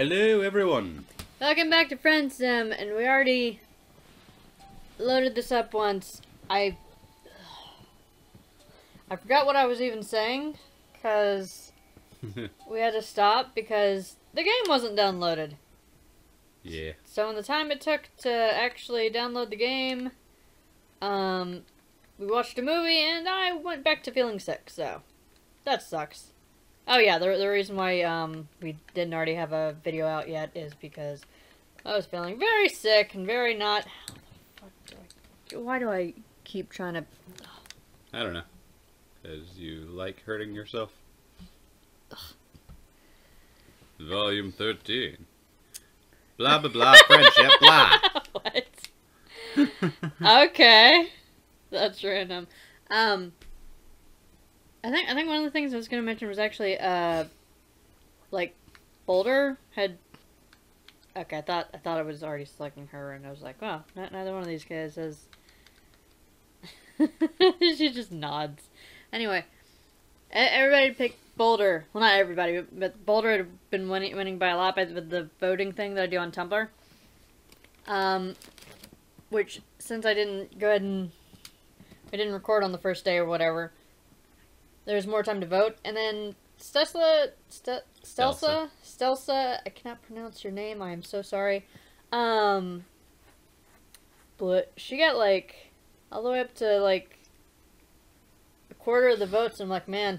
Hello, everyone. Welcome back to Friendsim, and we already loaded this up once. I forgot what I was even saying, because we had to stop because the game wasn't downloaded. Yeah. So in the time it took to actually download the game, we watched a movie, and I went back to feeling sick, so that sucks. Oh yeah, the reason why we didn't already have a video out yet is because I was feeling very sick and very not... How the fuck why do I keep trying to... I don't know. Because you like hurting yourself. Ugh. Volume 13. Blah, blah, blah, friendship, blah. What? Okay. That's random. I think one of the things I was going to mention was actually, like, Boulder had... Okay, I thought I was already selecting her, and I was like, well, neither one of these guys has... She just nods. Anyway, everybody picked Boulder. Well, not everybody, but Boulder had been winning by a lot with the voting thing that I do on Tumblr. Which, since I didn't go ahead and... I didn't record on the first day or whatever, there's more time to vote. And then Stelsa, I cannot pronounce your name, I am so sorry. But she got, like, all the way up to, like, a quarter of the votes. I'm like, man,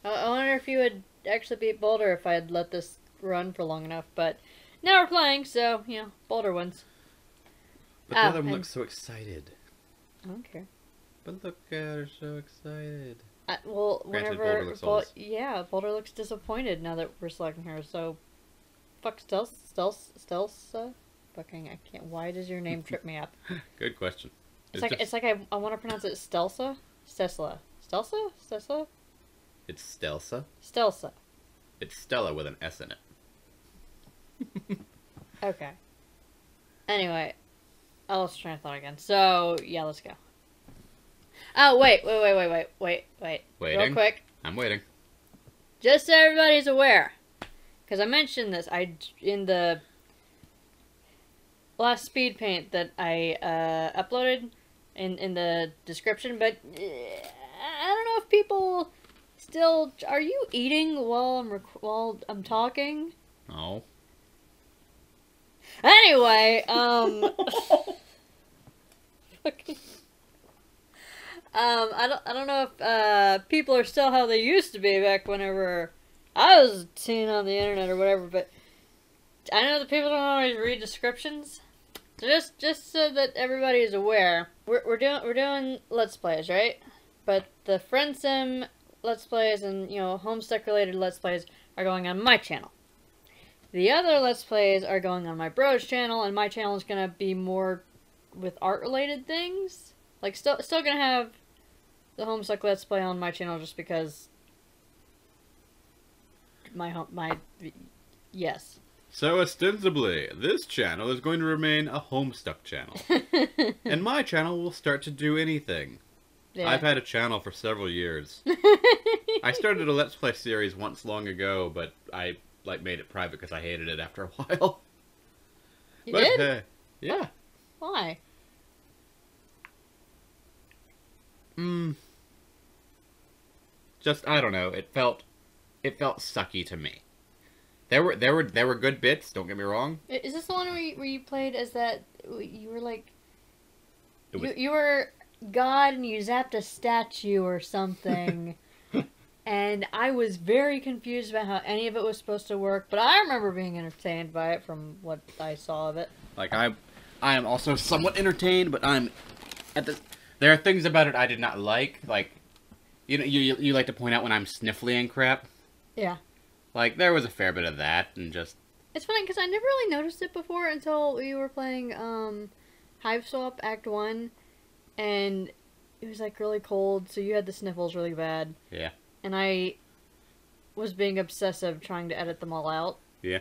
I wonder if you would actually beat Boulder if I had let this run for long enough. But now we're playing, so, you know, Boulder wins. But the other one looks so excited. I don't care. But look at her, so excited. Well, Granted, whenever... Boulder looks yeah, Boulder looks disappointed now that we're selecting her, so... Fuck Stealth? Fucking, I can't... Why does your name trip me up? Good question. It's like I want to pronounce it Stelsa? Stesla. Stelsa? Stesla? It's Stelsa. Stelsa. It's Stella with an S in it. Okay. Anyway. I lost train of thought again. So, yeah, let's go. Oh, wait. Waiting. Real quick. I'm waiting. Just so everybody's aware, because I mentioned this in the last speed paint that I uploaded in the description, but I don't know if people still... Are you eating while I'm talking? No. Anyway, I don't know if people are still how they used to be back whenever I was seeing on the internet or whatever, but I know that people don't always read descriptions. So just so that everybody is aware, we're doing Let's Plays, right? But the Friendsim Let's Plays and, you know, Homestuck related Let's Plays are going on my channel. The other Let's Plays are going on my bro's channel, and my channel is gonna be more with art related things. Like, still gonna have the Homestuck Let's Play on my channel just because yes. So ostensibly, this channel is going to remain a Homestuck channel. And my channel will start to do anything. Yeah. I've had a channel for several years. I started a Let's Play series once long ago, but I, like, made it private because I hated it after a while. You did? Yeah. Why? Just, I don't know. It felt sucky to me. There were good bits. Don't get me wrong. Is this the one where you played as that? You were like, you were God and you zapped a statue or something, and I was very confused about how any of it was supposed to work. But I remember being entertained by it from what I saw of it. Like I am also somewhat entertained, but there are things about it I did not like. Like, you know, you like to point out when I'm sniffly and crap. Yeah. Like, there was a fair bit of that, and just... It's funny, because I never really noticed it before until we were playing, Hiveswap Act 1, and it was, like, really cold, so you had the sniffles really bad. Yeah. And I was being obsessive trying to edit them all out. Yeah.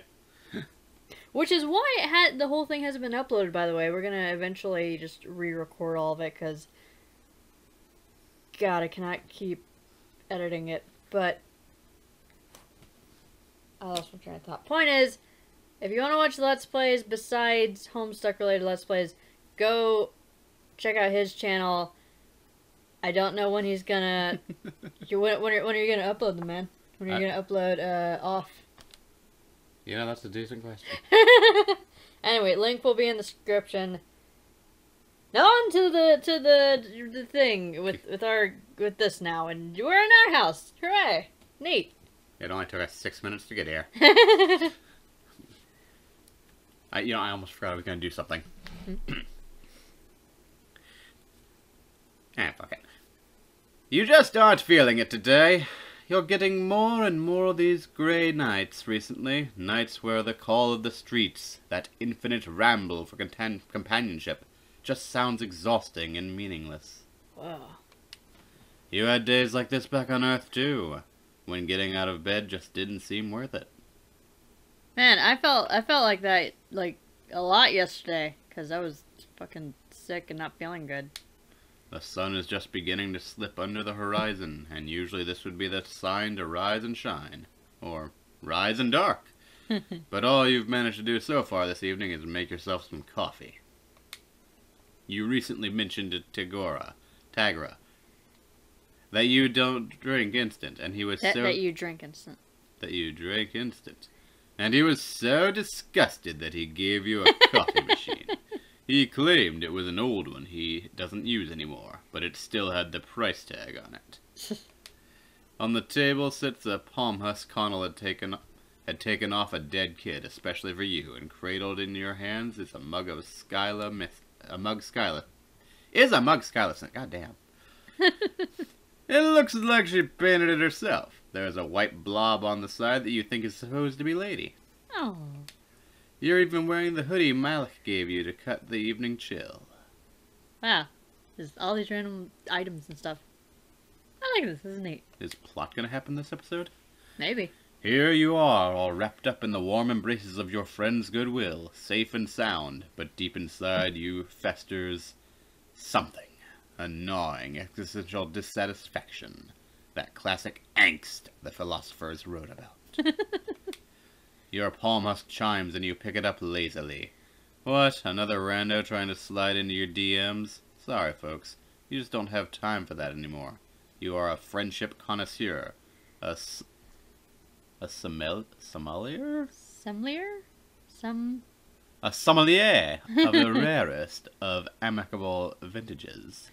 Which is why the whole thing hasn't been uploaded, by the way. We're gonna eventually just re-record all of it, because... God, I cannot keep editing it, but... I lost my train of thought. Point is, If you want to watch Let's Plays besides Homestuck related Let's Plays, go check out his channel. I don't know when he's gonna... when are you gonna upload them, man? When are you gonna upload off? You know, that's a decent question. Anyway, link will be in the description. Now on to the thing with this now, and we're in our house. Hooray! Neat. It only took us 6 minutes to get here. I almost forgot I was gonna do something. Fuck it. You just aren't feeling it today. You're getting more and more of these grey nights recently. Nights where the call of the streets, that infinite ramble for companionship, just sounds exhausting and meaningless. Wow. You had days like this back on Earth too, when getting out of bed just didn't seem worth it. Man, I felt like that like a lot yesterday because I was fucking sick and not feeling good. The sun is just beginning to slip under the horizon, and usually this would be the sign to rise and shine. Or rise and dark. But all you've managed to do so far this evening is make yourself some coffee. You recently mentioned to Tagra, that you don't drink instant, and he was that you drink instant. That you drank instant. And he was so disgusted that he gave you a coffee machine. He claimed it was an old one he doesn't use anymore, but it still had the price tag on it. On the table sits a palm husk Connell had taken off a dead kid, especially for you, and cradled in your hands is a mug Skyla. Goddamn. It looks like she painted it herself. There's a white blob on the side that you think is supposed to be Lady. Oh. You're even wearing the hoodie Malik gave you to cut the evening chill. Wow. There's all these random items and stuff. I like this. This is neat. Is plot gonna happen this episode? Maybe. Here you are, all wrapped up in the warm embraces of your friend's goodwill, safe and sound, but deep inside you festers something. A gnawing existential dissatisfaction. That classic angst the philosophers wrote about. Your palm husk chimes and you pick it up lazily. What, another rando trying to slide into your DMs? Sorry, folks. You just don't have time for that anymore. You are a friendship connoisseur. A sommelier? Sommelier? A sommelier of the rarest of amicable vintages.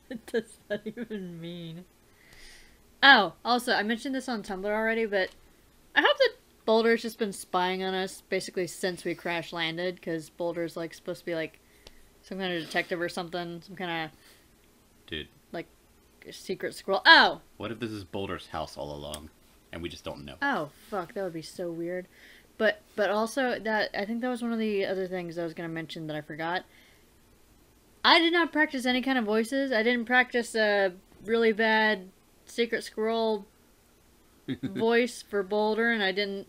What does that even mean? Oh, also, I mentioned this on Tumblr already, but I hope that Boulder's just been spying on us basically since we crash landed, because Boulder's like supposed to be like some kind of detective or something, some kind of dude, like secret squirrel. Oh! What if this is Boulder's house all along, and we just don't know? Oh, fuck, that would be so weird. But also, that I think that was one of the other things I was going to mention that I forgot. I did not practice any kind of voices. I didn't practice a really bad secret squirrel voice for Boulder, and I didn't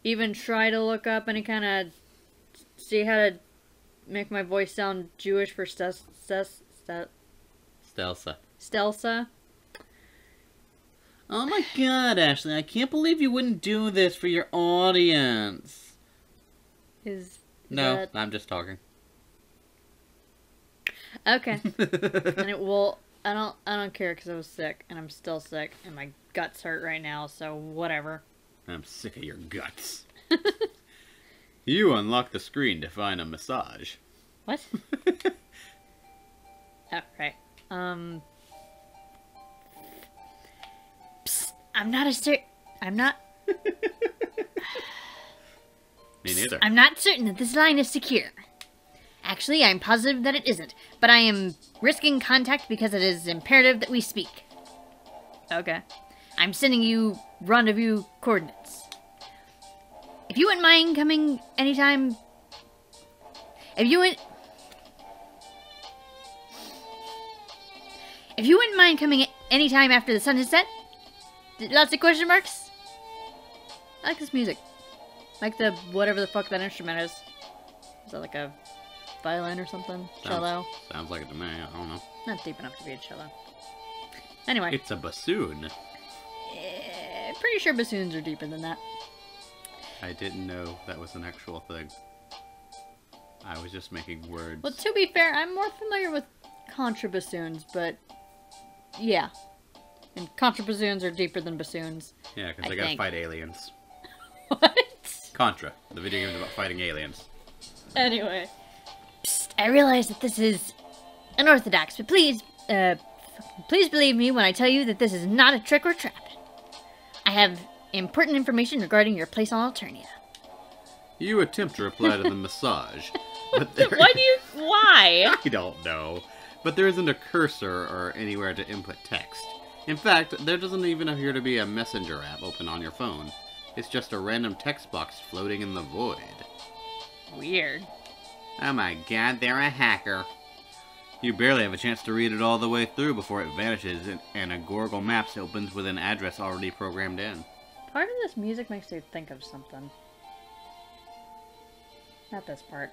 even try to look up any kind of see how to make my voice sound Jewish for Stelsa. Oh my god, Ashley, I can't believe you wouldn't do this for your audience. No, I'm just talking. Okay. And it will. I don't care because I was sick and I'm still sick and my guts hurt right now. So whatever. I'm sick of your guts. You unlock the screen to find a massage. What? Oh, right. Psst, I'm not. Me neither. I'm not certain that this line is secure. Actually, I'm positive that it isn't, but I am risking contact because it is imperative that we speak. Okay. I'm sending you rendezvous coordinates. If you wouldn't mind coming anytime... If you wouldn't mind coming anytime after the sun has set... Lots of question marks? I like this music. I like the whatever the fuck that instrument is. Is that like a violin or something? Cello? Sounds like it to me. I don't know. Not deep enough to be a cello. Anyway. It's a bassoon. Pretty sure bassoons are deeper than that. I didn't know that was an actual thing. I was just making words. Well, to be fair, I'm more familiar with contrabassoons, but yeah. And contrabassoons are deeper than bassoons. Yeah, because they gotta fight aliens. What? Contra. The video game is about fighting aliens. Anyway. Psst, I realize that this is unorthodox, but please believe me when I tell you that this is not a trick or trap. I have important information regarding your place on Alternia. You attempt to reply to the massage, but Why? I don't know. But there isn't a cursor or anywhere to input text. In fact, there doesn't even appear to be a messenger app open on your phone. It's just a random text box floating in the void. Weird. Oh my god, they're a hacker. You barely have a chance to read it all the way through before it vanishes and a Google Maps opens with an address already programmed in. Part of this music makes me think of something. Not this part.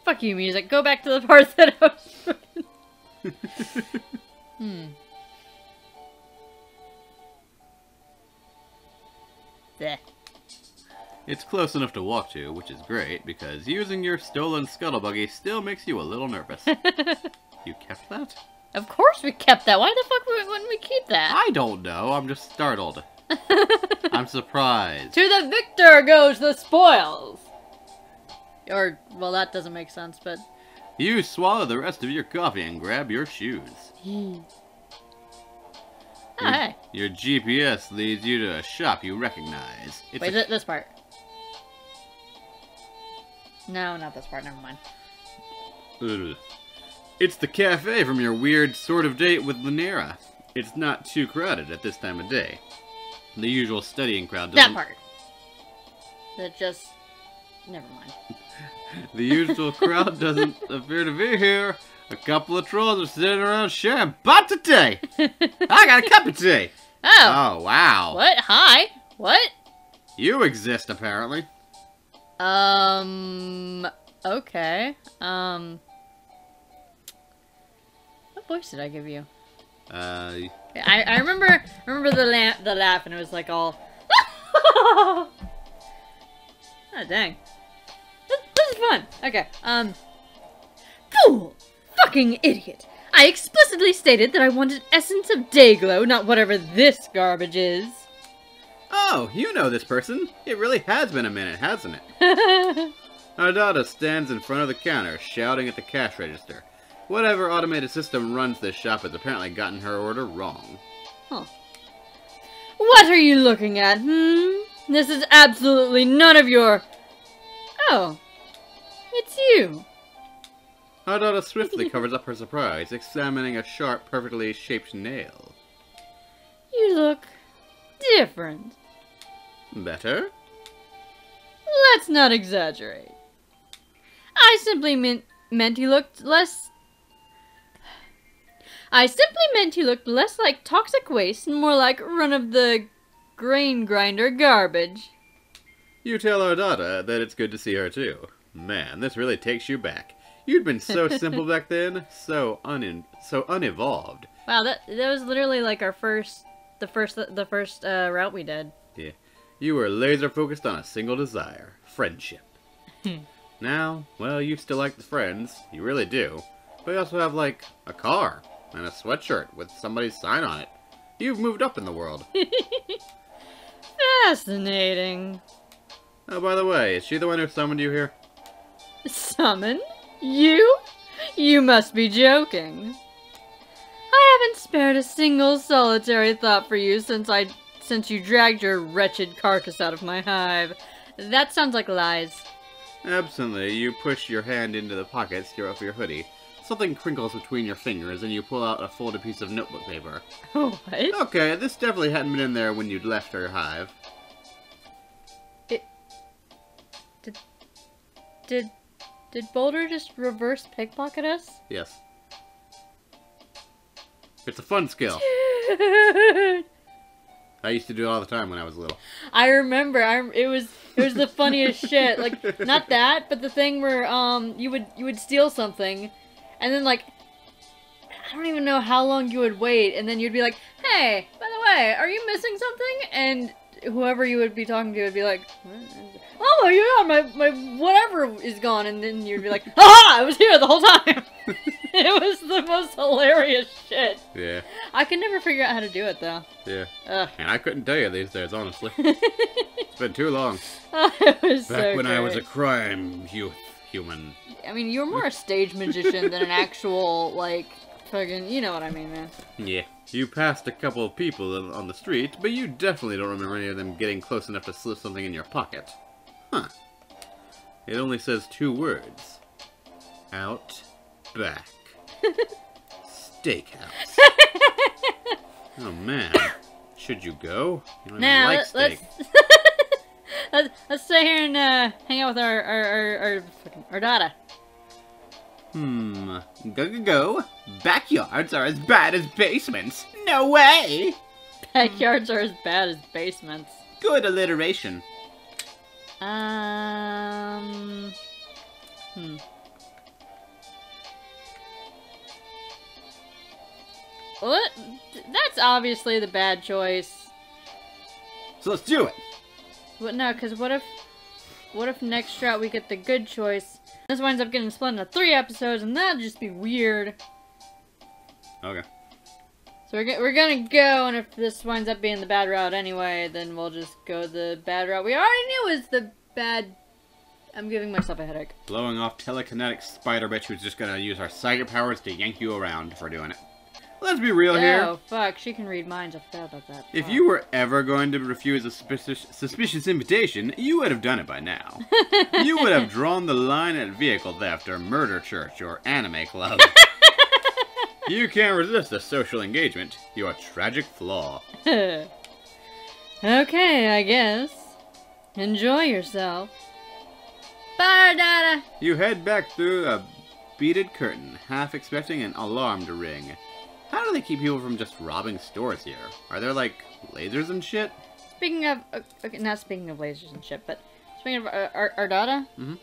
Fuck you, music. Go back to the part that I was... Bleh. It's close enough to walk to, which is great, because using your stolen scuttle buggy still makes you a little nervous. You kept that? Of course we kept that. Why the fuck wouldn't we keep that? I don't know. I'm just startled. I'm surprised. To the victor goes the spoils! Or, well, that doesn't make sense, but... You swallow the rest of your coffee and grab your shoes. Hey. Your GPS leads you to a shop you recognize. Wait, this part. No, not this part. Never mind. Ugh. It's the cafe from your weird sort of date with Lanera. It's not too crowded at this time of day. The usual studying crowd doesn't... That part. That just... Never mind. The usual crowd doesn't appear to be here. A couple of trolls are sitting around sharing pot of tea. I got a cup of tea. Oh. Oh, wow. What? Hi? What? You exist, apparently. Okay. What voice did I give you? I remember the laugh, and it was like all... Oh, dang. This is fun. Okay, Fool! Fucking idiot! I explicitly stated that I wanted essence of Dayglow, not whatever this garbage is. Oh, you know this person. It really has been a minute, hasn't it? Ardata stands in front of the counter, shouting at the cash register. Whatever automated system runs this shop has apparently gotten her order wrong. Huh. What are you looking at, This is absolutely none of your... Oh. It's you. Ardata swiftly covers up her surprise, examining a sharp, perfectly shaped nail. You look... different. Better? Let's not exaggerate. I simply meant you looked less... I simply meant you looked less like toxic waste and more like run-of-the-grain grinder garbage. You tell Ardata that it's good to see her too. Man, this really takes you back. You'd been so simple back then, so unevolved. Wow, that was literally like the first route we did. Yeah, you were laser focused on a single desire: friendship. Now, well, you still like the friends, you really do. But you also have like a car and a sweatshirt with somebody's sign on it. You've moved up in the world. Fascinating. Oh, by the way, is she the one who summoned you here? Summon? You? You must be joking. I haven't spared a single solitary thought for you since you dragged your wretched carcass out of my hive. That sounds like lies. Absently, you push your hand into the pockets of your hoodie. Something crinkles between your fingers, and you pull out a folded piece of notebook paper. What? Okay, this definitely hadn't been in there when you'd left your hive. Did Boulder just reverse pickpocket us? Yes. It's a fun skill. Dude. I used to do it all the time when I was little. I remember. It was the funniest shit. Like, not that, but the thing where you would steal something, and then like I don't even know how long you would wait, and then you'd be like, "Hey, by the way, are you missing something?" And whoever you would be talking to would be like, oh my god, my whatever is gone, and then you'd be like, aha, I was here the whole time. It was the most hilarious shit. Yeah. I can never figure out how to do it though. Yeah. Ugh. And I couldn't tell you these days, honestly. It's been too long. It was Back when great. I was a crime human. I mean, you were more a stage magician than an actual, like, fucking, you know what I mean, man. Yeah. You passed a couple of people on the street, but you definitely don't remember any of them getting close enough to slip something in your pocket. Huh. It only says 2 words. Out back. Steakhouse. Oh man. Should you go? You don't even like steak. Let's stay here and hang out with our daughter. Go. Backyards are as bad as basements. No way! Backyards are as bad as basements. Good alliteration. What? That's obviously the bad choice. So let's do it. But no, because what if next route we get the good choice? This winds up getting split into 3 episodes, and that'd just be weird. Okay. So we're gonna go, and if this winds up being the bad route anyway, then we'll just go the bad route. We already knew was the bad. I'm giving myself a headache. Blowing off telekinetic spider bitch who's just gonna use our psychic powers to yank you around for doing it. Let's be real here. Oh, fuck. She can read minds. I forgot about that. If you were ever going to refuse a suspicious invitation, you would have done it by now. You would have drawn the line at vehicle theft or murder church or anime club. You can't resist a social engagement. Your tragic flaw. Okay, I guess. Enjoy yourself. Bye, Dada. You head back through a beaded curtain, half expecting an alarm to ring. How do they keep people from just robbing stores here? Are there, like, lasers and shit? Speaking of... okay, not speaking of lasers and shit, but... Speaking of our Dada... Mm-hmm.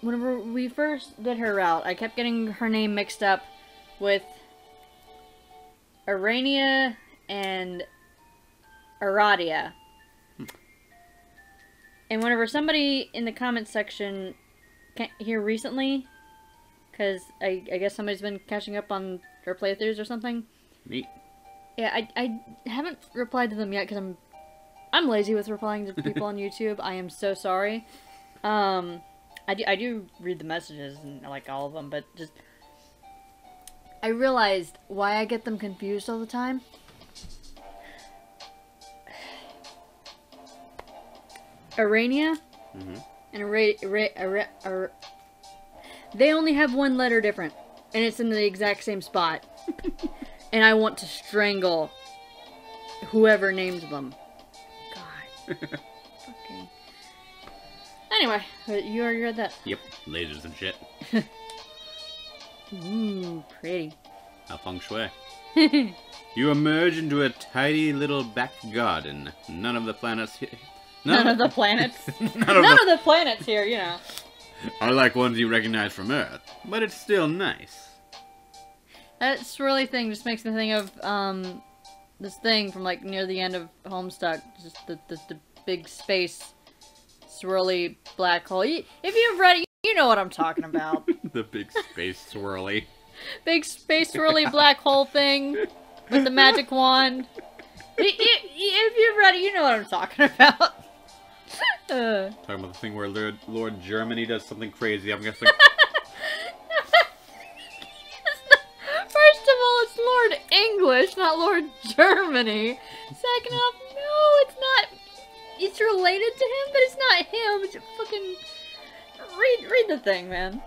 Whenever we first did her route, I kept getting her name mixed up with... Arania and... Aradia. And whenever somebody in the comments section... here recently... Because I guess somebody's been catching up on their playthroughs or something. Neat. Yeah, I haven't replied to them yet because I'm lazy with replying to people on YouTube. I am so sorry. I do read the messages and like all of them, but just I realized why I get them confused all the time. Arania and they only have 1 letter different, and it's in the exact same spot. And I want to strangle whoever named them. God. Fucking. Anyway, you already read that. Yep, lasers and shit. Ooh, pretty. A feng shui. You emerge into a tidy little back garden. None of the planets here. None of the planets. None of the planets here, you know. Are like ones you recognize from Earth, but it's still nice. That swirly thing just makes me think of this thing from like near the end of Homestuck, just the big space swirly black hole. If you've read it, you know what I'm talking about. The big space swirly. Big space swirly black hole thing with the magic wand. If you've read it, you know what I'm talking about. Talking about the thing where Lord Germany does something crazy, I'm guessing. First of all, it's Lord English, not Lord Germany. Second off, no, it's not. It's related to him, but it's not him. It's fucking... Read the thing, man.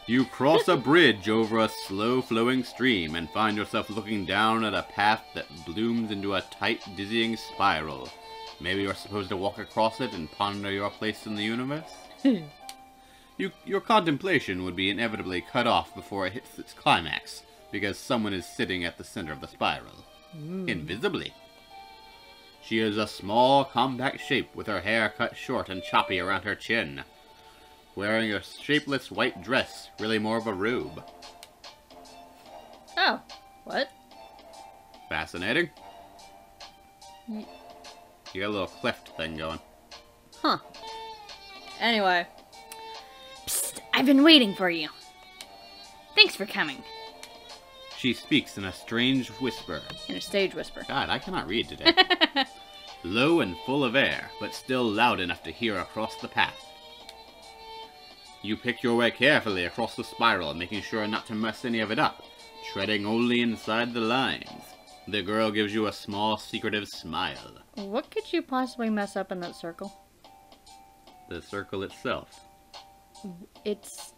You cross a bridge over a slow-flowing stream and find yourself looking down at a path that blooms into a tight, dizzying spiral. Maybe you're supposed to walk across it and ponder your place in the universe? Your contemplation would be inevitably cut off before it hits its climax, because someone is sitting at the center of the spiral. Invisibly. She is a small, compact shape with her hair cut short and choppy around her chin. Wearing a shapeless white dress, really more of a robe. Oh, what? Fascinating. You got a little cleft thing going. Huh. Anyway. Psst, I've been waiting for you. Thanks for coming. She speaks in a strange whisper. In a stage whisper. God, I cannot read today. Low and full of air, but still loud enough to hear across the path. You pick your way carefully across the spiral, making sure not to mess any of it up, treading only inside the lines. The girl gives you a small, secretive smile. What could you possibly mess up in that circle? The circle itself. It's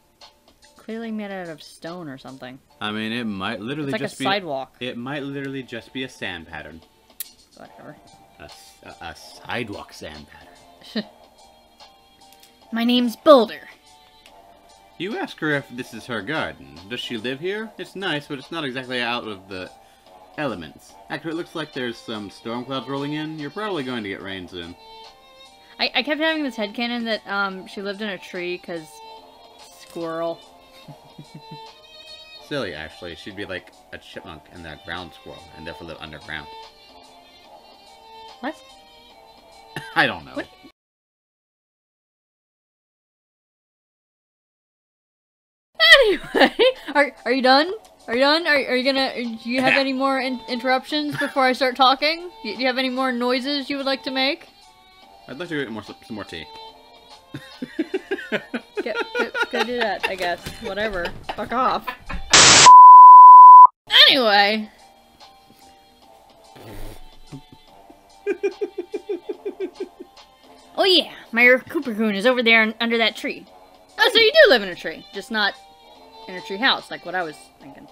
clearly made out of stone or something. I mean, it might literally It's like just a be... sidewalk. It might literally just be a sand pattern. Whatever. A sidewalk sand pattern. My name's Boulder. You ask her if this is her garden. Does she live here? It's nice, but it's not exactly out of the elements. Actually, it looks like there's some storm clouds rolling in. You're probably going to get rain soon. I kept having this headcanon that she lived in a tree because squirrel. Silly, actually. She'd be like a chipmunk and a ground squirrel, and therefore live underground. What? I don't know. What? Anyway, are you done? Are you done? Are you gonna? Do you have any more interruptions before I start talking? Do you have any more noises you would like to make? I'd like to get some more tea. Go do that, I guess. Whatever. Fuck off. Anyway. Oh yeah, my Cooper Coon is over there under that tree. Oh, so you do live in a tree, just not in a tree house, like what I was thinking.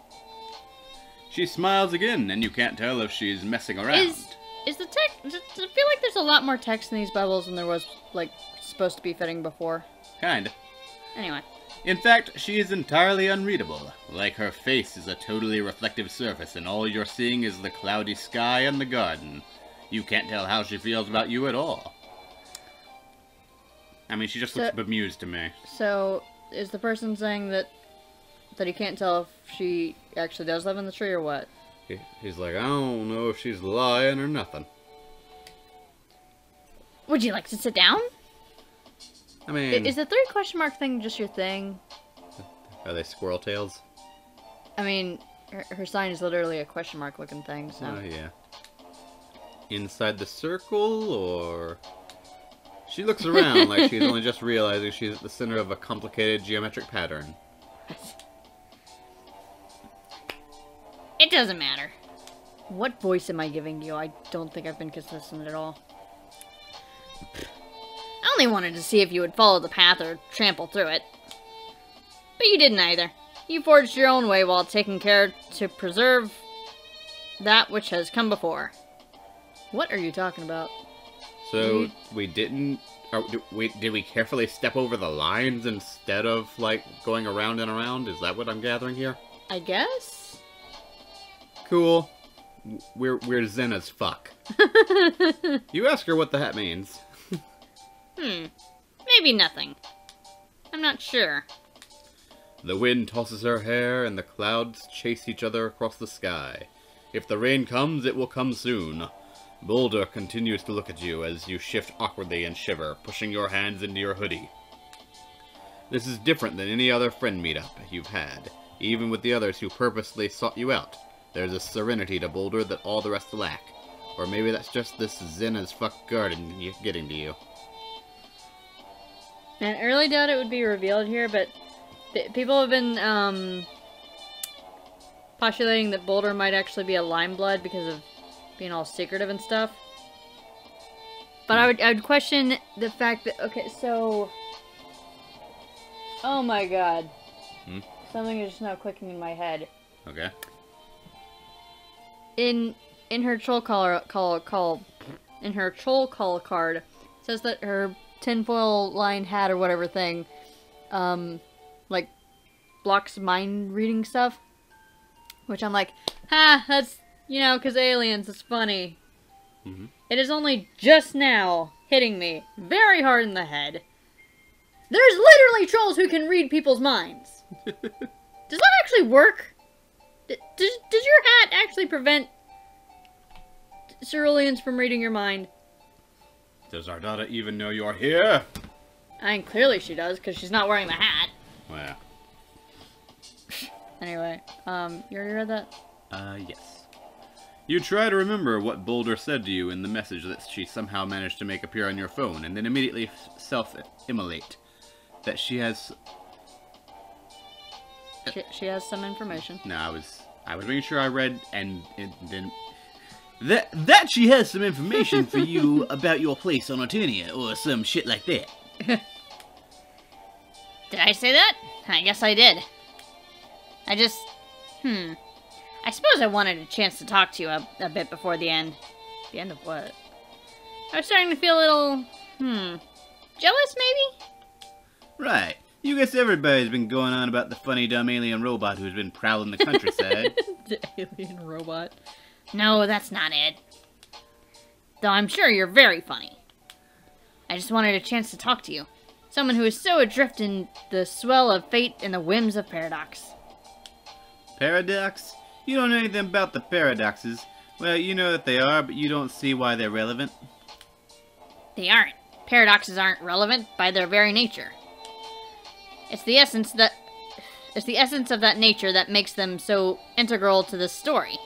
She smiles again, and you can't tell if she's messing around. Is the text? Does it feel like there's a lot more text in these bubbles than there was, like, supposed to be fitting before? Kinda. Anyway. In fact, she is entirely unreadable. Like her face is a totally reflective surface, and all you're seeing is the cloudy sky and the garden. You can't tell how she feels about you at all. I mean, she just looks bemused to me. So, is the person saying that he can't tell if she actually does live in the tree or what? He's like, I don't know if she's lying or nothing. Would you like to sit down? I mean... Is the 3 question mark thing just your thing? Are they squirrel tails? I mean, her sign is literally a question mark looking thing, so... Oh, yeah. Inside the circle, or... She looks around like she's only just realizing she's at the center of a complicated geometric pattern. It doesn't matter. What voice am I giving you? I don't think I've been consistent at all. I only wanted to see if you would follow the path or trample through it. But you didn't either. You forged your own way while taking care to preserve that which has come before. What are you talking about? So, we didn't... did we carefully step over the lines instead of, like, going around and around? Is that what I'm gathering here? I guess? Cool. We're zen as fuck. You ask her what the hat means. Maybe nothing. I'm not sure. The wind tosses her hair, and the clouds chase each other across the sky. If the rain comes, it will come soon. Boulder continues to look at you as you shift awkwardly and shiver, pushing your hands into your hoodie. This is different than any other friend meetup you've had, even with the others who purposely sought you out. There's a serenity to Boulder that all the rest lack. Or maybe that's just this zen-as-fuck garden getting to you. Man, I really doubt it would be revealed here, but people have been, postulating that Boulder might actually be a Limeblood because of being all secretive and stuff. But I would question the fact that, okay, so... Oh my god. Something is just now clicking in my head. Okay. In her troll call card, it says that her tinfoil lined hat or whatever thing, like, blocks mind reading stuff. Which I'm like, that's, you know, 'cause aliens, it's funny. It is only just now hitting me very hard in the head. There's literally trolls who can read people's minds. Does that actually work? Does your hat actually prevent... ceruleans from reading your mind. Does our daughter even know you're here? I mean, clearly she does, because she's not wearing the hat. Well. Anyway, you already read that? Yes. You try to remember what Boulder said to you in the message that she somehow managed to make appear on your phone, and then immediately self-immolate. That she has... She has some information. No, I was making sure I read, and then... That she has some information for you about your place on Artenia, or some shit like that. Did I say that? I guess I did. I just... I suppose I wanted a chance to talk to you a bit before the end. The end of what? I was starting to feel a little... jealous, maybe? Right. You guess everybody's been going on about the funny dumb alien robot who's been prowling the countryside. The alien robot. No, that's not it. Though I'm sure you're very funny. I just wanted a chance to talk to you. Someone who is so adrift in the swell of fate and the whims of paradox. Paradox? You don't know anything about the paradoxes. Well, you know that they are, but you don't see why they're relevant. They aren't. Paradoxes aren't relevant by their very nature. It's the essence of that nature that makes them so integral to the story.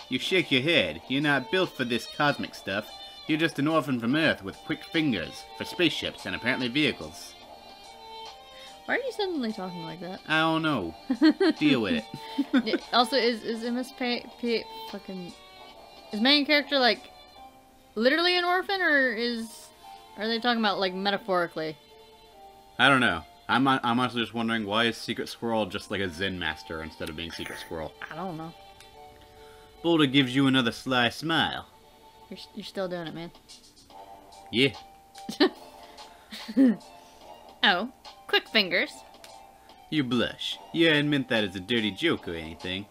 You shake your head. You're not built for this cosmic stuff. You're just an orphan from Earth with quick fingers for spaceships and apparently vehicles. Why are you suddenly talking like that? I don't know. Deal with it. Also, is main character, like, literally an orphan, or are they talking about, like, metaphorically? I don't know. I'm honestly just wondering, why is Secret Squirrel just like a Zen master instead of being Secret Squirrel? I don't know. Boulder gives you another sly smile. You're still doing it, man. Yeah. Oh, quick fingers. You blush. You hadn't meant that as a dirty joke or anything.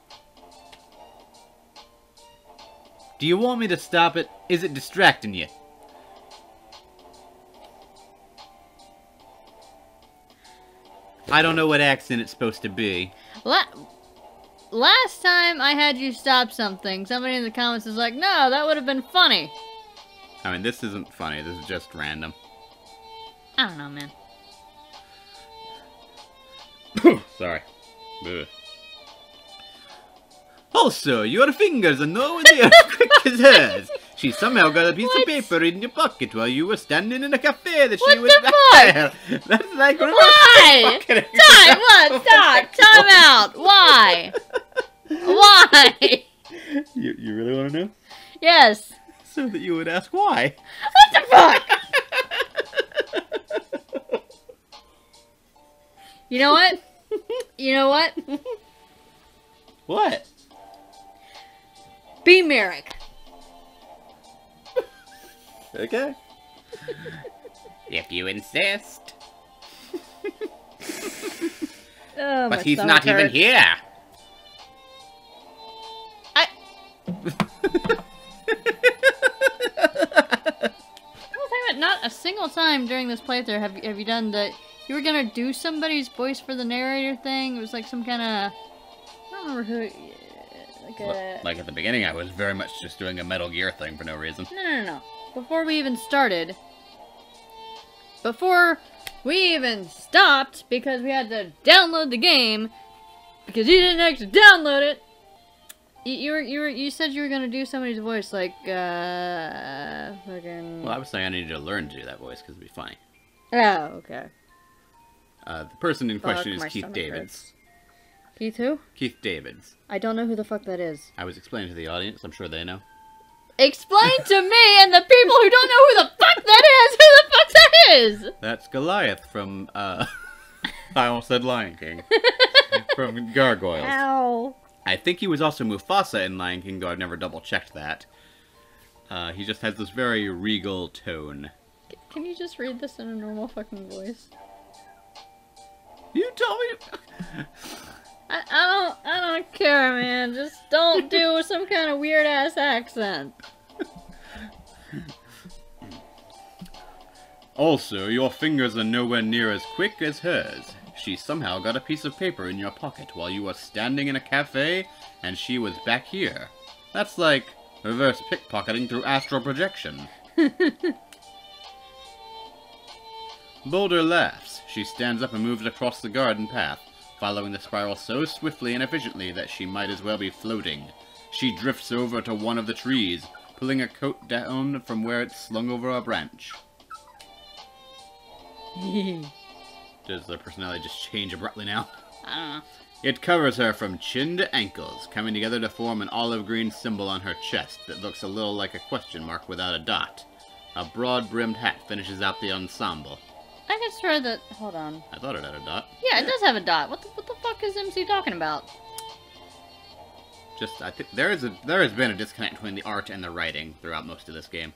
Do you want me to stop it? Is it distracting you? I don't know what accent it's supposed to be. Last time I had you stop something, somebody in the comments was like, no, that would have been funny. I mean, this isn't funny. This is just random. I don't know, man. Sorry. Ugh. Also, your fingers are nowhere near as quick as hers. She somehow got a piece of paper in your pocket while you were standing in a cafe that she was back there. That's like why? Time, what? Stop! Time out! Why? Why? You really want to know? Yes. So that you would ask why. What the fuck? You know what? You know what? What? Be Merrick. Okay. If you insist. Oh, but he's not even here. Not a single time during this playthrough have you done the... You were gonna do somebody's voice for the narrator thing? It was like some kind of... I don't remember who... Like at the beginning, I was very much just doing a Metal Gear thing for no reason. No. Before we even started... Before we even stopped, because we had to download the game, because you didn't actually download it, you said you were gonna do somebody's voice, like, fucking... Well, I was saying I needed to learn to do that voice, because it'd be funny. Oh, okay. The person in question is Keith Davids. Keith who? Keith Davids. I don't know who the fuck that is. I was explaining to the audience, I'm sure they know. Explain to me and the people who don't know who the fuck that is, who the fuck that is! That's Goliath from, I almost said Lion King. From Gargoyles. Ow. I think he was also Mufasa in Lion King, though I've never double-checked that. He just has this very regal tone. Can you just read this in a normal fucking voice? You told me... I don't care, man. Just don't do some kind of weird-ass accent. Also, your fingers are nowhere near as quick as hers. She somehow got a piece of paper in your pocket while you were standing in a cafe, and she was back here. That's like, Reverse pickpocketing through astral projection. Boulder laughs. She stands up and moves across the garden path, following the spiral so swiftly and efficiently that she might as well be floating. She drifts over to one of the trees, pulling a coat down from where it's slung over a branch. Does their personality just change abruptly now? I don't know. It covers her from chin to ankles, coming together to form an olive green symbol on her chest that looks a little like a question mark without a dot. A broad-brimmed hat finishes out the ensemble. I could swear that... Hold on. I thought it had a dot. Yeah, it does have a dot. What the fuck is MC talking about? I think there has been a disconnect between the art and the writing throughout most of this game.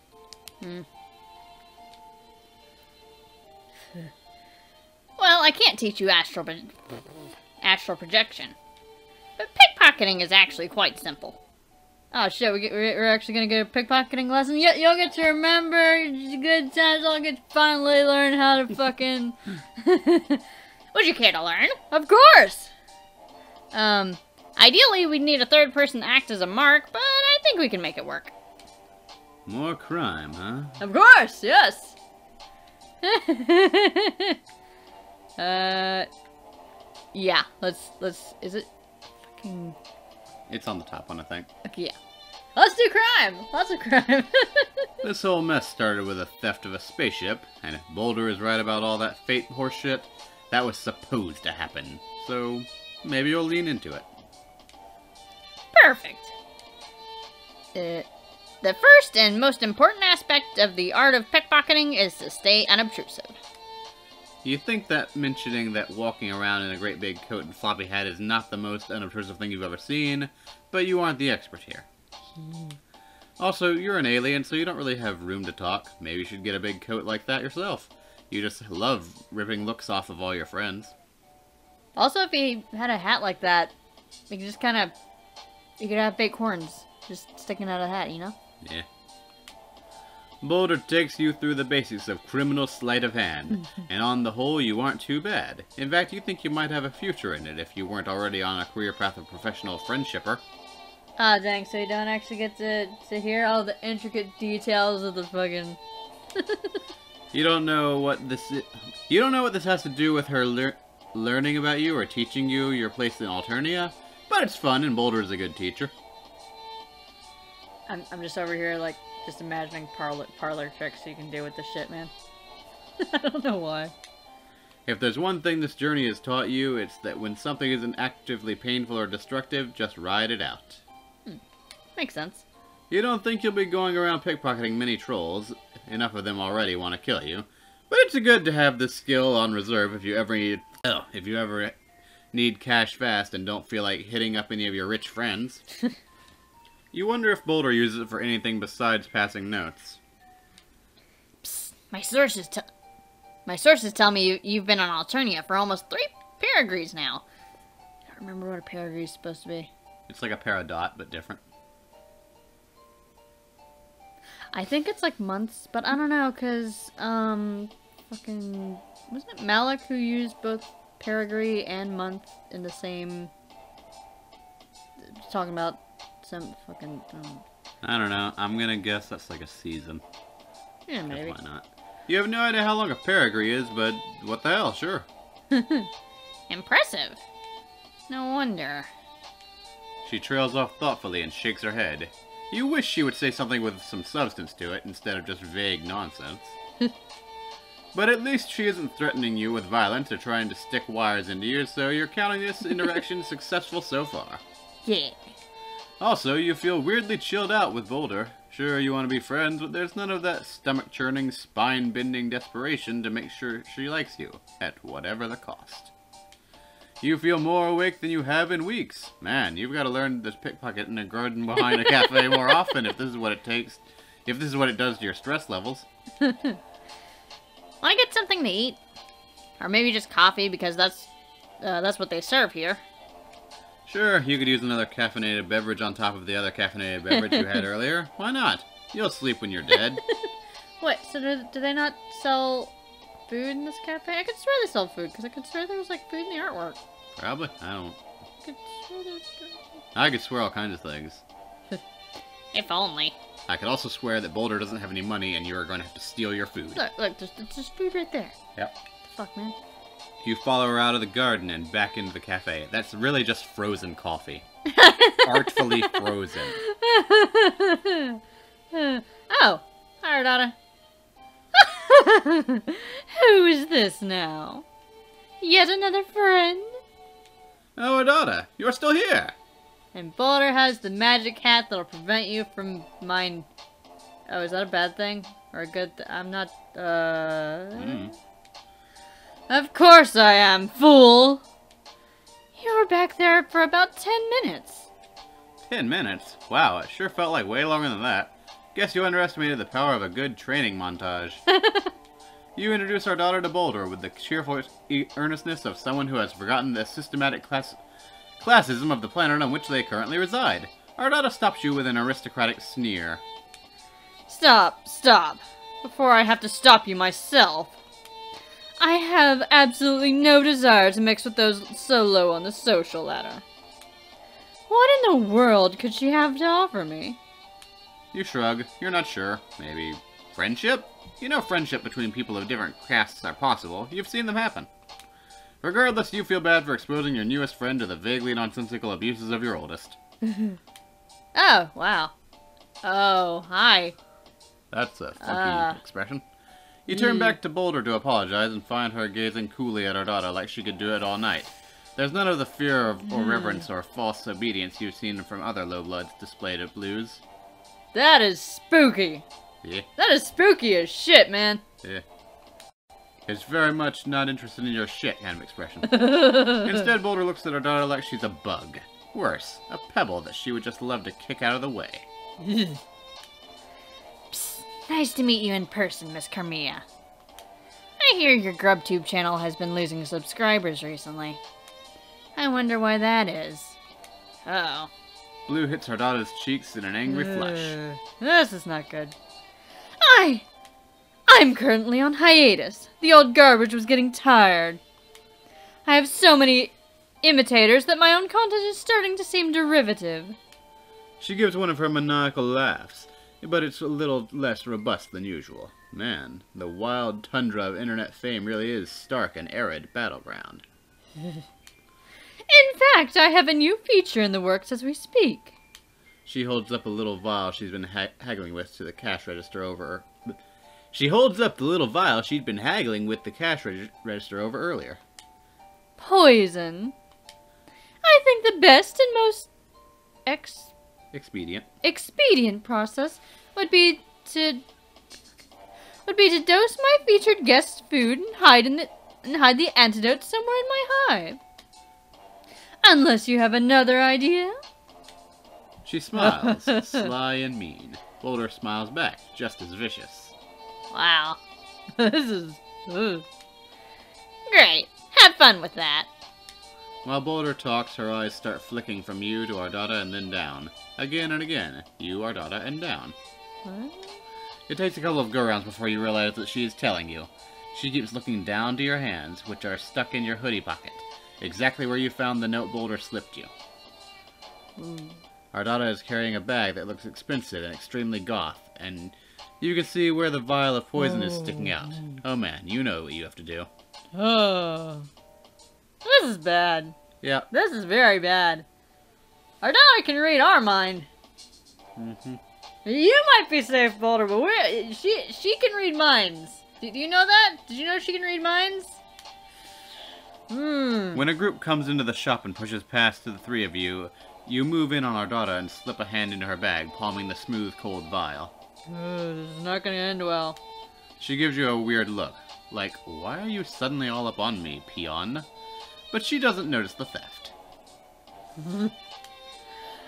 Well, I can't teach you astral projection. But pickpocketing is actually quite simple. Oh shit, we're actually gonna get a pickpocketing lesson? You'll get to remember good times, I'll get to finally learn how to fucking... Would you care to learn? Of course! Ideally, we'd need a third person to act as a mark, but I think we can make it work. More crime, huh? Of course, yes! Yeah, let's, is it fucking... It's on the top one, I think. Okay, yeah. Let's do crime! Lots of crime. This whole mess started with a theft of a spaceship, and if Boulder is right about all that fate horseshit, that was supposed to happen. So, maybe you'll lean into it. Perfect. The first and most important aspect of the art of pickpocketing is to stay unobtrusive. You think that mentioning that walking around in a great big coat and floppy hat is not the most unobtrusive thing you've ever seen, but you aren't the expert here. Also, you're an alien, so you don't really have room to talk. Maybe you should get a big coat like that yourself. You just love ripping looks off of all your friends. Also, if he had a hat like that, you could just kind of... You could have fake horns just sticking out of the hat, you know? Yeah. Boulder takes you through the basics of criminal sleight of hand, and on the whole, you aren't too bad. In fact, you think you might have a future in it if you weren't already on a career path of professional friendshipper. Ah, dang, so you don't actually get to hear all the intricate details of the fucking... You don't know what this has to do with her learning about you or teaching you your place in Alternia, but it's fun and Boulder is a good teacher. I'm just over here, like, just imagining parlor tricks you can do with this shit, man. I don't know why. If there's one thing this journey has taught you, it's that when something isn't actively painful or destructive, just ride it out. Makes sense. You don't think you'll be going around pickpocketing many trolls. Enough of them already want to kill you. But it's good to have this skill on reserve if you ever need cash fast and don't feel like hitting up any of your rich friends. You wonder if Boulder uses it for anything besides passing notes. Psst, my sources tell me you've been on Alternia for almost 3 pedigrees now. I don't remember what a pedigree is supposed to be. It's like a paradot, but different. I think it's like months, but I don't know, because, fucking, wasn't it Malik who used both pedigree and month in the same, talking about some fucking, I don't know, I'm gonna guess that's like a season. Yeah, maybe. Why not? You have no idea how long a pedigree is, but what the hell, sure. Impressive. No wonder. She trails off thoughtfully and shakes her head. You wish she would say something with some substance to it, instead of just vague nonsense. But at least she isn't threatening you with violence or trying to stick wires into you, so you're counting this interaction successful so far. Yeah. Also, you feel weirdly chilled out with Boulder. Sure, you want to be friends, but there's none of that stomach-churning, spine-bending desperation to make sure she likes you, at whatever the cost. You feel more awake than you have in weeks. Man, you've got to learn to pickpocket in a garden behind a cafe more often if this is what it takes. If this is what it does to your stress levels. Want to get something to eat? Or maybe just coffee, because that's what they serve here. Sure, you could use another caffeinated beverage on top of the other caffeinated beverage you had earlier. Why not? You'll sleep when you're dead. Wait, so do they not sell food in this cafe? I could swear they sell food, because I could swear there was, like, food in the artwork. Probably. I don't. I could swear there was... I could swear all kinds of things. If only. I could also swear that Boulder doesn't have any money and you are going to have to steal your food. Look, there's food right there. Yep. What the fuck, man? You follow her out of the garden and back into the cafe. That's really just frozen coffee. Artfully frozen. Oh, hi, Ardata. Who is this now? Yet another friend? Oh, Ardata, you're still here. And Boulder has the magic hat that'll prevent you from mine. Oh, is that a bad thing? Or a good I'm not, Of course I am, fool! You were back there for about 10 minutes. 10 minutes? Wow, it sure felt like way longer than that. Guess you underestimated the power of a good training montage. You introduce our daughter to Boulder with the cheerful earnestness of someone who has forgotten the systematic classism of the planet on which they currently reside. Our daughter stops you with an aristocratic sneer. Stop. Before I have to stop you myself. I have absolutely no desire to mix with those so low on the social ladder. What in the world could she have to offer me? You shrug. You're not sure. Maybe friendship? You know friendship between people of different castes are possible. You've seen them happen. Regardless, you feel bad for exposing your newest friend to the vaguely nonsensical abuses of your oldest. Oh, wow. Oh, hi. That's a funky expression. You turn back to Boulder to apologize and find her gazing coolly at her daughter like she could do it all night. There's none of the fear or reverence or false obedience you've seen from other lowbloods displayed at Blues. That is spooky. Yeah. That is spooky as shit, man. Yeah. It's very much not interested in your shit kind of expression. Instead, Boulder looks at her daughter like she's a bug. Worse, a pebble that she would just love to kick out of the way. Psst, nice to meet you in person, Miss Carmilla. I hear your GrubTube channel has been losing subscribers recently. I wonder why that is. Uh-oh. Blue hits her daughter's cheeks in an angry flush. This is not good. I'm currently on hiatus. The old garbage was getting tired. I have so many imitators that my own content is starting to seem derivative. She gives one of her maniacal laughs, but it's a little less robust than usual. Man, the wild tundra of internet fame really is stark and arid battleground. In fact, I have a new feature in the works as we speak. She holds up a little vial she's been haggling with to the cash register over. She holds up the little vial she'd been haggling with the cash register over earlier. Poison. I think the best and most expedient process would be to dose my featured guest's food and hide the antidote somewhere in my hive. Unless you have another idea? She smiles, sly and mean. Boulder smiles back, just as vicious. Wow. This is... Great. Have fun with that. While Boulder talks, her eyes start flicking from you to Ardata and then down. Again and again. You, Ardata, and down. What? It takes a couple of go-rounds before you realize that she is telling you. She keeps looking down to your hands, which are stuck in your hoodie pocket. Exactly where you found the note Boulder slipped you. Ardata is carrying a bag that looks expensive and extremely goth, and you can see where the vial of poison is sticking out. Oh man, you know what you have to do. Oh. This is bad. Yeah. This is very bad. Ardata can read our mind. You might be safe, Boulder, but she can read minds. Do you know that? Did you know she can read minds? When a group comes into the shop and pushes past to the three of you, you move in on Ardata and slip a hand into her bag, palming the smooth, cold vial. This is not gonna end well. She gives you a weird look, like, why are you suddenly all up on me, peon? But she doesn't notice the theft.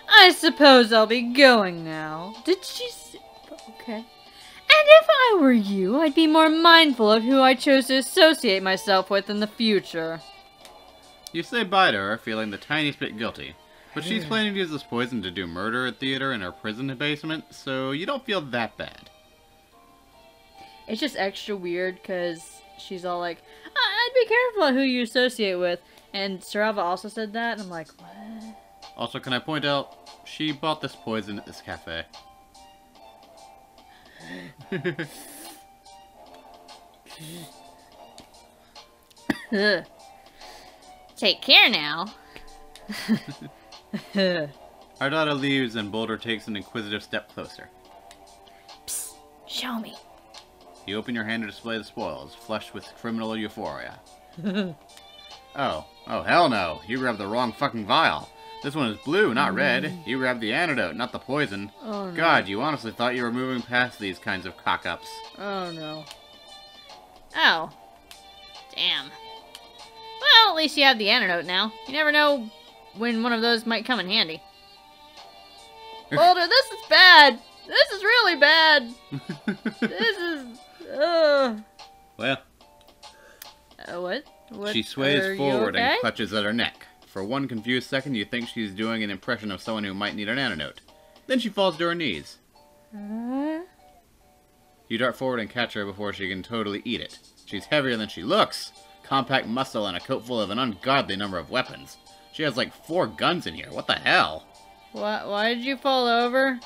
I suppose I'll be going now. Did she say... Okay. And if I were you, I'd be more mindful of who I chose to associate myself with in the future. You say bye to her, feeling the tiniest bit guilty. But she's planning to use this poison to do murder at theater in her prison basement, so you don't feel that bad. It's just extra weird, because she's all like, I'd be careful who you associate with. And Sarava also said that, and I'm like, what? Also, can I point out, she bought this poison at this cafe. Take care now. Our daughter leaves and Boulder takes an inquisitive step closer. Psst, show me. You open your hand to display the spoils, flushed with criminal euphoria. Oh, hell no. You grabbed the wrong fucking vial. This one is blue, not red. You grabbed the antidote, not the poison. Oh, no. God, you honestly thought you were moving past these kinds of cock-ups. Oh, no. Oh. Damn. Well, at least you have the antidote now. You never know when one of those might come in handy. Boulder, this is bad. This is really bad. This is... Well, What? she sways forward okay? and clutches at her neck. For one confused second, you think she's doing an impression of someone who might need an antidote. Then she falls to her knees. You dart forward and catch her before she can totally eat it. She's heavier than she looks. Compact muscle and a coat full of an ungodly number of weapons. She has like 4 guns in here. What the hell? Why did you fall over?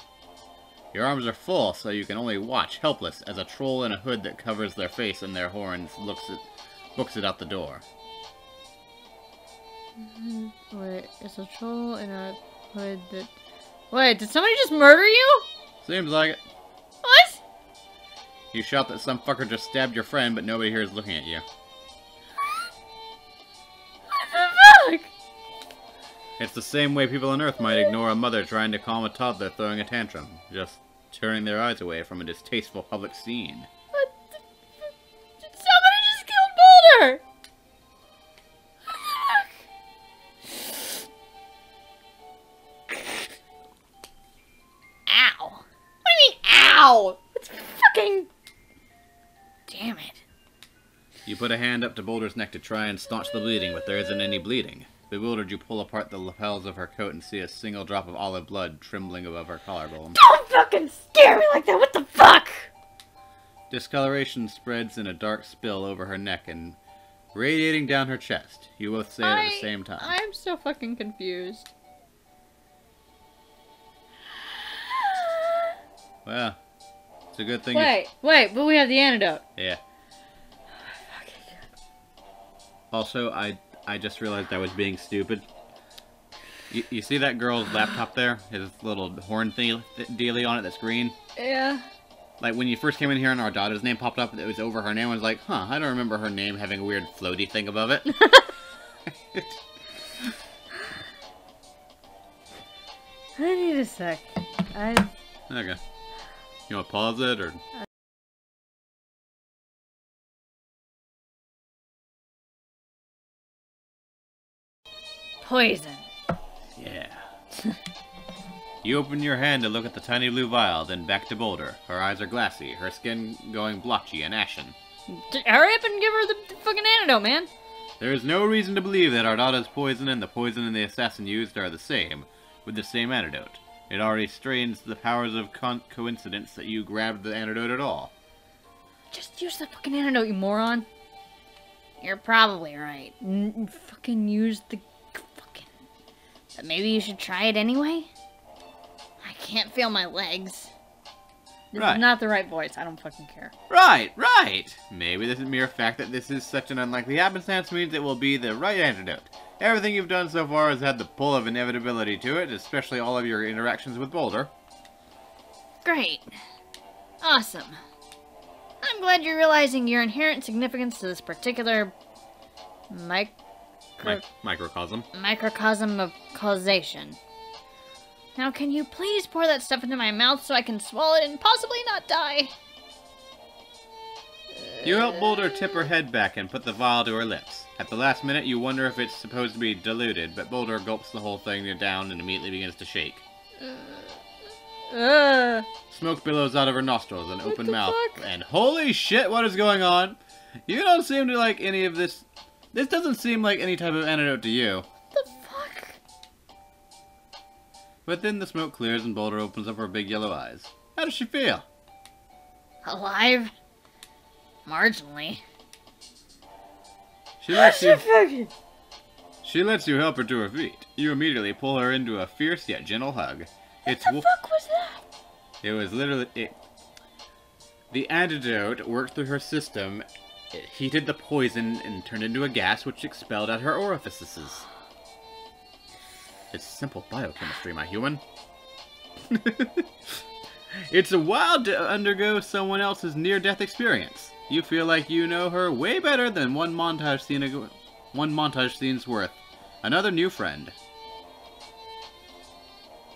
Your arms are full, so you can only watch, helpless, as a troll in a hood that covers their face and their horns books it out the door. Wait, it's a troll in a hood that... Wait, did somebody just murder you? Seems like it. What? You shout that some fucker just stabbed your friend, but nobody here is looking at you. What the fuck? It's the same way people on Earth might ignore a mother trying to calm a toddler throwing a tantrum, just turning their eyes away from a distasteful public scene. What the somebody just killed Boulder! Ow. What do you mean, ow? It's fucking... Damn it. You put a hand up to Boulder's neck to try and staunch the bleeding, but there isn't any bleeding. Bewildered, you pull apart the lapels of her coat and see a single drop of olive blood trembling above her collarbone. Don't fucking scare me like that, what the fuck? Discoloration spreads in a dark spill over her neck and radiating down her chest. You both say it at the same time. I'm so fucking confused. Well, it's a good thing Wait, but we have the antidote. Yeah. Also, I just realized I was being stupid. You see that girl's laptop there? His little horn dealy on it that's green? Yeah. Like, when you first came in here and our daughter's name popped up, it was over her name. I was like, huh, I don't remember her name having a weird floaty thing above it. I need a sec. Okay. You want to pause it, or...? Poison. Yeah. You open your hand to look at the tiny blue vial, then back to Boulder. Her eyes are glassy, her skin going blotchy and ashen. Hurry up and give her the fucking antidote, man. There is no reason to believe that Ardada's poison and the poison the assassin used are the same, with the same antidote. It already strains the powers of coincidence that you grabbed the antidote at all. Just use the fucking antidote, you moron. You're probably right. Fucking use the... But maybe you should try it anyway? I can't feel my legs. This Right. is not the right voice. I don't fucking care. Right. Maybe this mere fact that this is such an unlikely happenstance means it will be the right antidote. Everything you've done so far has had the pull of inevitability to it, especially all of your interactions with Boulder. Great. Awesome. I'm glad you're realizing your inherent significance to this particular Microcosm. microcosm of causation. Now, can you please pour that stuff into my mouth so I can swallow it and possibly not die? You help Boulder tip her head back and put the vial to her lips. At the last minute, you wonder if it's supposed to be diluted, but Boulder gulps the whole thing down and immediately begins to shake. Smoke billows out of her nostrils and open mouth, and holy shit, what is going on? You don't seem to like any of this. This doesn't seem like any type of antidote to you. The fuck? But then the smoke clears and Boulder opens up her big yellow eyes. How does she feel? Alive? Marginally. She lets you help her to her feet. You immediately pull her into a fierce yet gentle hug. What the fuck was that? It was literally The antidote worked through her system. It heated the poison and turned into a gas which expelled at her orifices. It's simple biochemistry, my human. It's wild to undergo someone else's near-death experience. You feel like you know her way better than one montage scene's worth. Another new friend.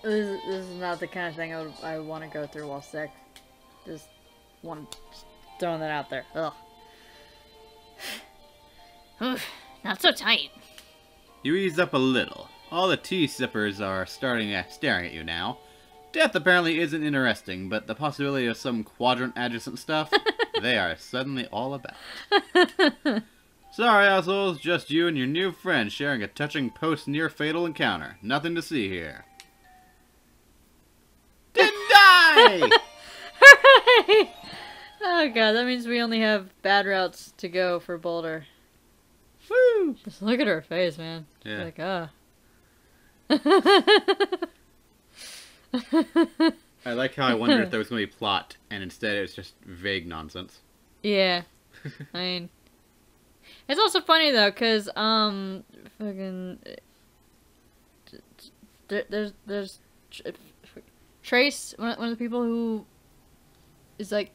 This is not the kind of thing I want to go through while sick. Just throwing that out there. Ugh. Oof, not so tight. You ease up a little. All the tea sippers are staring at you now. Death apparently isn't interesting, but the possibility of some quadrant adjacent stuff, they are suddenly all about. Sorry, assholes, just you and your new friend sharing a touching post-near-fatal encounter. Nothing to see here. Didn't die! Hooray! Oh god, that means we only have bad routes to go for Boulder. Woo! Just look at her face, man. Yeah. Like, ah. I like how I wondered if there was going to be plot, and instead it was just vague nonsense. Yeah. I mean... It's also funny, though, because, fucking... There's Trace, one of the people who is, like,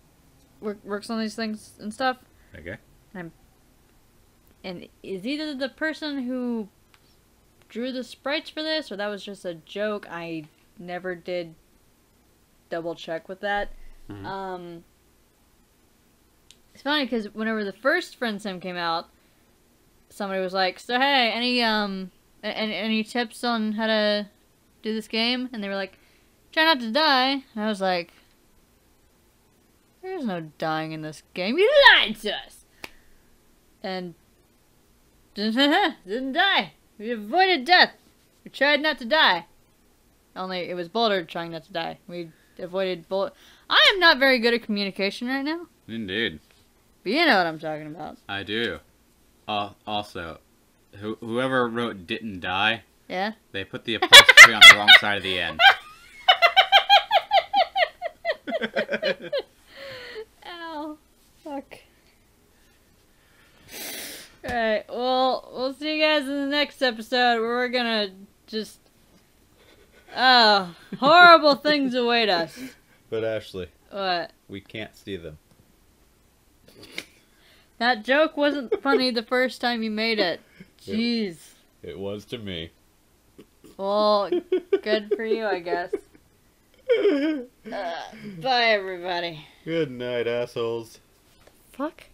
works on these things and stuff. Okay. And is either the person who drew the sprites for this, or that was just a joke. I never did double check with that. Mm-hmm. It's funny because whenever the first Friendsim came out, somebody was like, "So hey, any tips on how to do this game?" And they were like, "Try not to die." And I was like, "There's no dying in this game. You lied to us." And didn't die. We avoided death. We tried not to die. Only it was Boulder trying not to die. We avoided Boulder. I am not very good at communication right now. Indeed. But you know what I'm talking about. I do. Also, whoever wrote "didn't die," Yeah? they put the apostrophe on the wrong side of the end. Ow. Fuck. Alright, well, we'll see you guys in the next episode where we're gonna just... Oh, horrible things await us. But Ashley, What? we can't see them. That joke wasn't funny the first time you made it. Jeez. It was to me. Well, good for you, I guess. Bye, everybody. Good night, assholes. Fuck.